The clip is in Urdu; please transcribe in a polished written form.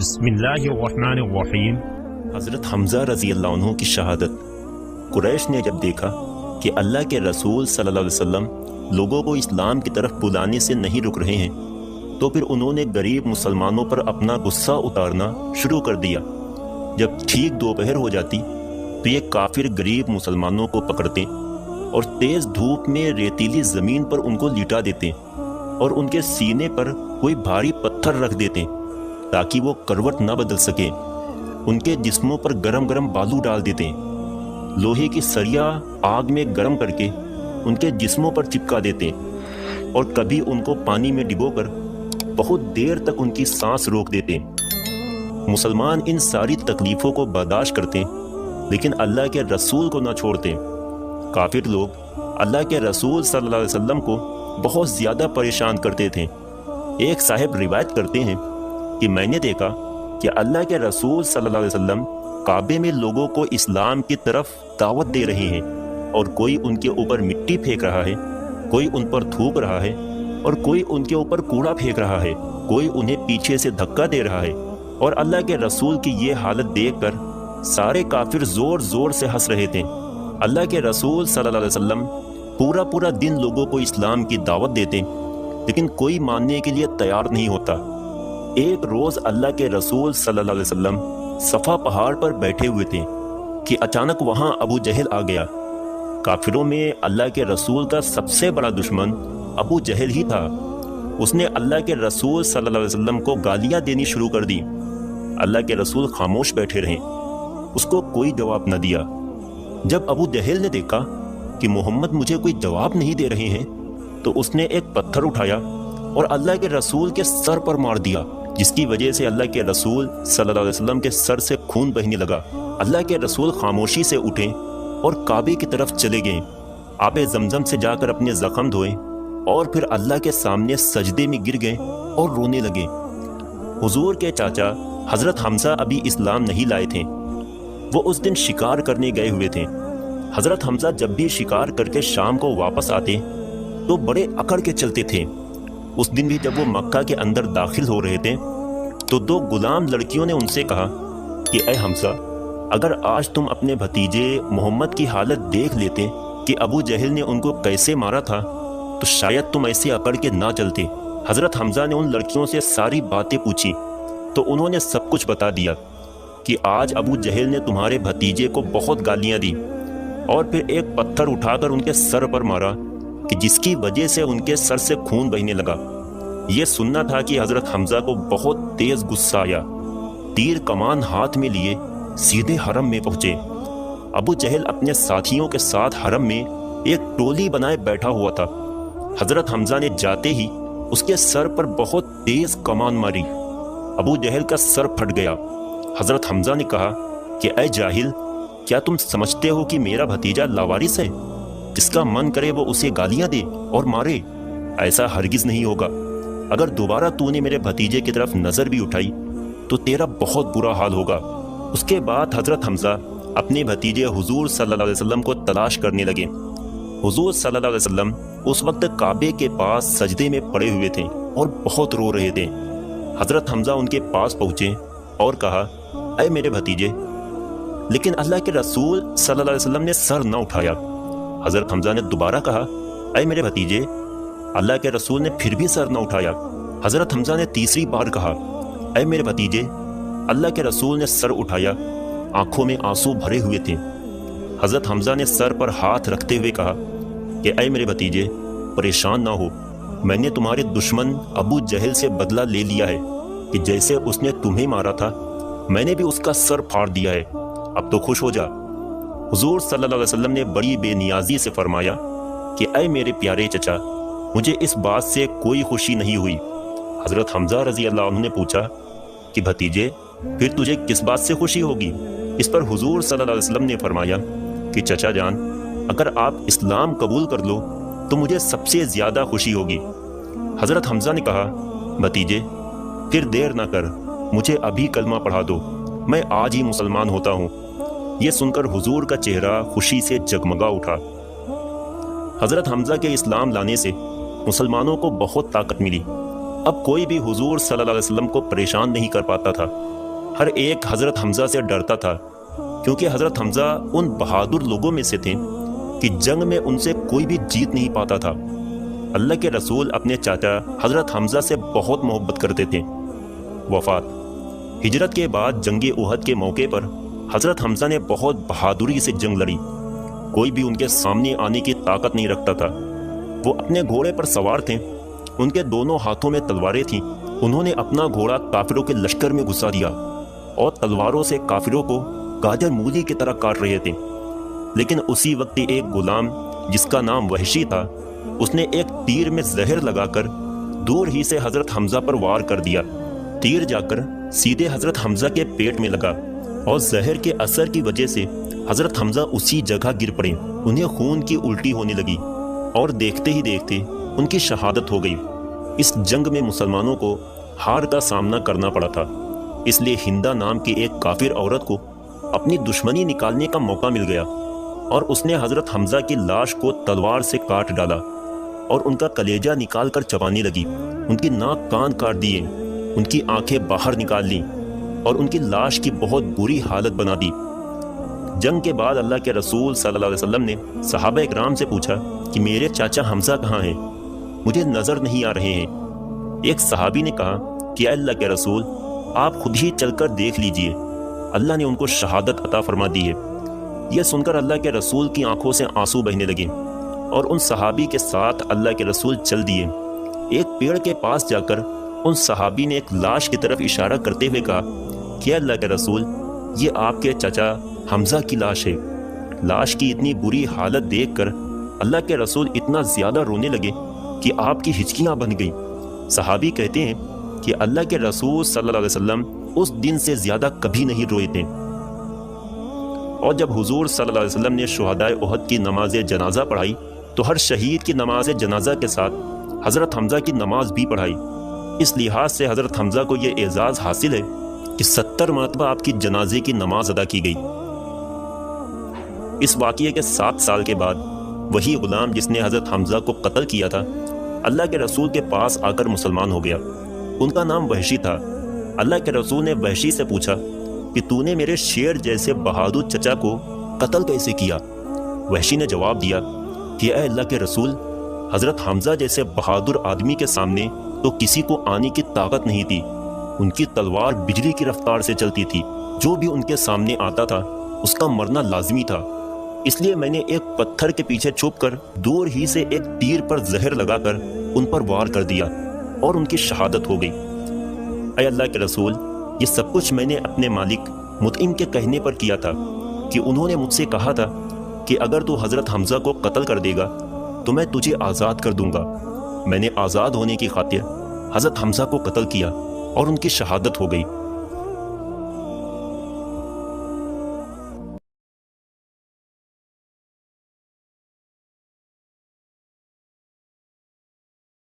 بسم اللہ الرحمن الرحیم۔ حضرت حمزہ رضی اللہ عنہ کی شہادت۔ قریش نے جب دیکھا کہ اللہ کے رسول صلی اللہ علیہ وسلم لوگوں کو اسلام کی طرف بلانے سے نہیں رک رہے ہیں تو پھر انہوں نے غریب مسلمانوں پر اپنا غصہ اتارنا شروع کر دیا۔ جب ٹھیک دوپہر ہو جاتی تو یہ کافر غریب مسلمانوں کو پکڑتے اور تیز دھوپ میں ریتیلی زمین پر ان کو لٹا دیتے اور ان کے سینے پر کوئی بھاری پتھر رکھ دیتے تاکہ وہ کروٹ نہ بدل سکے۔ ان کے جسموں پر گرم گرم بالو ڈال دیتے، لوہے کی سریا آگ میں گرم کر کے ان کے جسموں پر چپکا دیتے اور کبھی ان کو پانی میں ڈبو کر بہت دیر تک ان کی سانس روک دیتے۔ مسلمان ان ساری تکلیفوں کو برداشت کرتے لیکن اللہ کے رسول کو نہ چھوڑتے۔ کافر لوگ اللہ کے رسول صلی اللہ علیہ وسلم کو بہت زیادہ پریشان کرتے تھے۔ ایک صاحب روایت کرتے ہیں کہ میں نے دیکھا کہ اللہ کے رسول صلی اللہ علیہ وسلم کعبے میں لوگوں کو اسلام کی طرف دعوت دے رہے ہیں اور کوئی ان کے اوپر مٹی پھینک رہا ہے، کوئی ان پر تھوک رہا ہے اور کوئی ان کے اوپر کوڑا پھینک رہا ہے، کوئی انہیں پیچھے سے دھکا دے رہا ہے۔ اور اللہ کے رسول کی یہ حالت دیکھ کر سارے کافر زور زور سے ہنس رہے تھے۔ اللہ کے رسول صلی اللہ علیہ وسلم پورا دن لوگوں کو اسلام کی دعوت دیتے لیکن کوئی ماننے کے لیے تیار نہیں ہوتا۔ ایک روز اللہ کے رسول صلی اللہ علیہ وسلم صفا پہاڑ پر بیٹھے ہوئے تھے کہ اچانک وہاں ابو جہل آ گیا۔ کافروں میں اللہ کے رسول کا سب سے بڑا دشمن ابو جہل ہی تھا۔ اس نے اللہ کے رسول صلی اللہ علیہ وسلم کو گالیاں دینی شروع کر دی۔ اللہ کے رسول خاموش بیٹھے رہے، اس کو کوئی جواب نہ دیا۔ جب ابو جہل نے دیکھا کہ محمد مجھے کوئی جواب نہیں دے رہے ہیں تو اس نے ایک پتھر اٹھایا اور اللہ کے رسول کے سر پر مار دیا، جس کی وجہ سے اللہ کے رسول صلی اللہ علیہ وسلم کے سر سے خون بہنے لگا۔ اللہ کے رسول خاموشی سے اٹھے اور کعبے کی طرف چلے گئے، آب زمزم سے جا کر اپنے زخم دھوئے اور پھر اللہ کے سامنے سجدے میں گر گئے اور رونے لگے۔ حضور کے چاچا حضرت حمزہ ابھی اسلام نہیں لائے تھے، وہ اس دن شکار کرنے گئے ہوئے تھے۔ حضرت حمزہ جب بھی شکار کر کے شام کو واپس آتے تو بڑے اکڑ کے چلتے تھے۔ اس دن بھی جب وہ مکہ کے اندر داخل ہو رہے تھے تو دو غلام لڑکیوں نے ان سے کہا کہ اے حمزہ، اگر آج تم اپنے بھتیجے محمد کی حالت دیکھ لیتے کہ ابو جہل نے ان کو کیسے مارا تھا تو شاید تم ایسے اکڑ کے نہ چلتے۔ حضرت حمزہ نے ان لڑکیوں سے ساری باتیں پوچھی تو انہوں نے سب کچھ بتا دیا کہ آج ابو جہل نے تمہارے بھتیجے کو بہت گالیاں دی اور پھر ایک پتھر اٹھا کر ان کے سر پر مارا کہ جس کی وجہ سے ان کے سر سے خون بہنے لگا۔ یہ سننا تھا کہ حضرت حمزہ کو بہت تیز غصہ آیا، تیر کمان ہاتھ میں لیے سیدھے حرم میں پہنچے۔ ابو جہل اپنے ساتھیوں کے ساتھ حرم میں ایک ٹولی بنائے بیٹھا ہوا تھا۔ حضرت حمزہ نے جاتے ہی اس کے سر پر بہت تیز کمان ماری، ابو جہل کا سر پھٹ گیا۔ حضرت حمزہ نے کہا کہ اے جاہل، کیا تم سمجھتے ہو کہ میرا بھتیجا لاوارث ہے؟ جس کا من کرے وہ اسے گالیاں دے اور مارے؟ ایسا ہرگز نہیں ہوگا۔ اگر دوبارہ تو نے میرے بھتیجے کی طرف نظر بھی اٹھائی تو تیرا بہت برا حال ہوگا۔ اس کے بعد حضرت حمزہ اپنے بھتیجے حضور صلی اللہ علیہ وسلم کو تلاش کرنے لگے۔ حضور صلی اللہ علیہ وسلم اس وقت کعبے کے پاس سجدے میں پڑے ہوئے تھے اور بہت رو رہے تھے۔ حضرت حمزہ ان کے پاس پہنچے اور کہا اے میرے بھتیجے، لیکن اللہ کے رسول صلی اللہ علیہ وسلم نے سر نہ اٹھایا۔ حضرت حمزہ نے دوبارہ کہا اے میرے بھتیجے، اللہ کے رسول نے پھر بھی سر نہ اٹھایا۔ حضرت حمزہ نے تیسری بار کہا اے میرے بھتیجے، اللہ کے رسول نے سر اٹھایا۔ آنکھوں میں آنسو بھرے ہوئے تھے۔ حضرت حمزہ نے سر پر ہاتھ رکھتے ہوئے کہا کہ اے میرے بھتیجے، پریشان نہ ہو، میں نے تمہارے دشمن ابو جہل سے بدلہ لے لیا ہے کہ جیسے اس نے تمہیں مارا تھا میں نے بھی اس کا سر پھاڑ دیا ہے، اب تو خوش ہو جا۔ حضور صلی اللہ علیہ وسلم نے بڑی بے نیازی سے فرمایا کہ اے میرے پیارے چچا، مجھے اس بات سے کوئی خوشی نہیں ہوئی۔ حضرت حمزہ رضی اللہ عنہ نے پوچھا کہ بھتیجے، پھر تجھے کس بات سے خوشی ہوگی؟ اس پر حضور صلی اللہ علیہ وسلم نے فرمایا کہ چچا جان، اگر آپ اسلام قبول کر لو تو مجھے سب سے زیادہ خوشی ہوگی۔ حضرت حمزہ نے کہا بھتیجے، پھر دیر نہ کر، مجھے ابھی کلمہ پڑھا دو، میں آج ہی مسلمان ہوتا ہوں۔ یہ سن کر حضور کا چہرہ خوشی سے جگمگا اٹھا۔ حضرت حمزہ کے اسلام لانے سے مسلمانوں کو بہت طاقت ملی۔ اب کوئی بھی حضور صلی اللہ علیہ وسلم کو پریشان نہیں کر پاتا تھا۔ ہر ایک حضرت حمزہ سے ڈرتا تھا، کیونکہ حضرت حمزہ ان بہادر لوگوں میں سے تھے کہ جنگ میں ان سے کوئی بھی جیت نہیں پاتا تھا۔ اللہ کے رسول اپنے چاچا حضرت حمزہ سے بہت محبت کرتے تھے۔ وفات۔ ہجرت کے بعد جنگ احد کے موقع پر حضرت حمزہ نے بہت بہادری سے جنگ لڑی۔ کوئی بھی ان کے سامنے آنے کی طاقت نہیں رکھتا تھا۔ وہ اپنے گھوڑے پر سوار تھے، ان کے دونوں ہاتھوں میں تلواریں تھیں۔ انہوں نے اپنا گھوڑا کافروں کے لشکر میں گھسا دیا اور تلواروں سے کافروں کو گاجر مولی کی طرح کاٹ رہے تھے۔ لیکن اسی وقت ایک غلام جس کا نام وحشی تھا، اس نے ایک تیر میں زہر لگا کر دور ہی سے حضرت حمزہ پر وار کر دیا۔ تیر جا کر سیدھے حضرت حمزہ کے پیٹ میں لگا اور زہر کے اثر کی وجہ سے حضرت حمزہ اسی جگہ گر پڑے۔ انہیں خون کی الٹی ہونے لگی اور دیکھتے ہی دیکھتے ان کی شہادت ہو گئی۔ اس جنگ میں مسلمانوں کو ہار کا سامنا کرنا پڑا تھا، اس لیے ہندہ نام کی ایک کافر عورت کو اپنی دشمنی نکالنے کا موقع مل گیا اور اس نے حضرت حمزہ کی لاش کو تلوار سے کاٹ ڈالا اور ان کا کلیجہ نکال کر چبانے لگی۔ ان کی ناک کان کاٹ دیے، ان کی آنکھیں باہر نکال لیں اور ان کی لاش کی بہت بری حالت بنا دی۔ جنگ کے بعد اللہ کے رسول صلی اللہ علیہ وسلم نے صحابہ اکرام سے پوچھا کہ میرے چاچا حمزہ کہاں ہیں؟ مجھے نظر نہیں آ رہے ہیں۔ ایک صحابی نے کہا کہ اے اللہ کے رسول، آپ خود ہی چل کر دیکھ لیجئے، اللہ نے ان کو شہادت عطا فرما دی ہے۔ یہ سن کر اللہ کے رسول کی آنکھوں سے آنسو بہنے لگے اور ان صحابی کے ساتھ اللہ کے رسول چل دیے۔ ایک پیڑ کے پاس جا کر ان صحابی نے ایک لاش کی طرف اشارہ کرتے ہوئے کہا کہ اللہ کے رسول، یہ آپ کے چچا حمزہ کی لاش ہے۔ لاش کی اتنی بری حالت دیکھ کر اللہ کے رسول اتنا زیادہ رونے لگے کہ آپ کی ہچکیاں بن گئیں۔ صحابی کہتے ہیں کہ اللہ کے رسول صلی اللہ علیہ وسلم اس دن سے زیادہ کبھی نہیں روئے تھے۔ اور جب حضور صلی اللہ علیہ وسلم نے شہدائے احد کی نماز جنازہ پڑھائی تو ہر شہید کی نماز جنازہ کے ساتھ حضرت حمزہ کی نماز بھی پڑھائی۔ اس لحاظ سے حضرت حمزہ کو یہ اعزاز حاصل ہے کہ 70 مرتبہ آپ کی جنازے کی نماز ادا کی گئی۔ اس واقعے کے 7 سال کے بعد وہی غلام جس نے حضرت حمزہ کو قتل کیا تھا اللہ کے رسول کے پاس آ کر مسلمان ہو گیا۔ ان کا نام وحشی تھا۔ اللہ کے رسول نے وحشی سے پوچھا کہ تو نے میرے شیر جیسے بہادر چچا کو قتل کیسے کیا؟ وحشی نے جواب دیا کہ اے اللہ کے رسول، حضرت حمزہ جیسے بہادر آدمی کے سامنے تو کسی کو آنے کی طاقت نہیں تھی۔ ان کی تلوار بجلی کی رفتار سے چلتی تھی، جو بھی ان کے سامنے آتا تھا اس کا مرنا لازمی تھا۔ اس لیے میں نے ایک پتھر کے پیچھے چھپ کر دور ہی سے ایک تیر پر زہر لگا کر ان پر وار کر دیا اور ان کی شہادت ہو گئی۔ اے اللہ کے رسول، یہ سب کچھ میں نے اپنے مالک مطعم کے کہنے پر کیا تھا کہ انہوں نے مجھ سے کہا تھا کہ اگر تو حضرت حمزہ کو قتل کر دے گا تو میں تجھے آزاد کر دوں گا۔ میں نے آزاد ہونے کی خاطر حضرت حمزہ کو قتل کیا اور ان کی شہادت ہو گئی۔